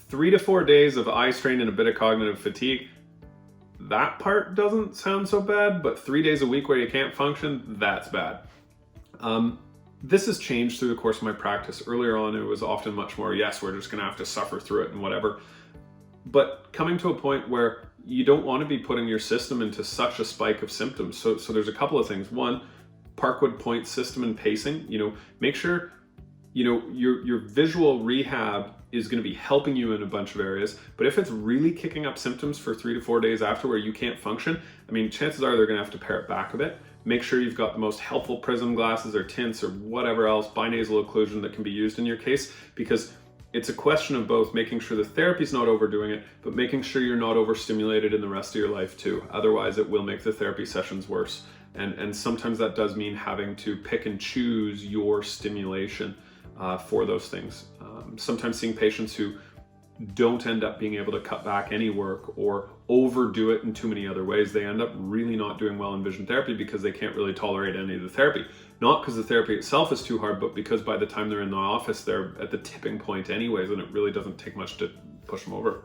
3 to 4 days of eye strain and a bit of cognitive fatigue, that part doesn't sound so bad, but 3 days a week where you can't function, that's bad. This has changed through the course of my practice. Earlier on, it was often much more, yes, we're just gonna have to suffer through it and whatever. But coming to a point where you don't want to be putting your system into such a spike of symptoms. So there's a couple of things. One, Parkwood point system and pacing, make sure, your visual rehab is going to be helping you in a bunch of areas. But if it's really kicking up symptoms for 3 to 4 days after where you can't function, chances are they're going to have to pare it back a bit. Make sure you've got the most helpful prism glasses or tints or whatever else, binasal occlusion that can be used in your case, because it's a question of both making sure the therapy's not overdoing it, but making sure you're not overstimulated in the rest of your life too. Otherwise, it will make the therapy sessions worse. And sometimes that does mean having to pick and choose your stimulation for those things. Sometimes seeing patients who don't end up being able to cut back any work or overdo it in too many other ways, they end up really not doing well in vision therapy because they can't really tolerate any of the therapy. Not because the therapy itself is too hard, but because by the time they're in the office, they're at the tipping point anyways, and it really doesn't take much to push them over.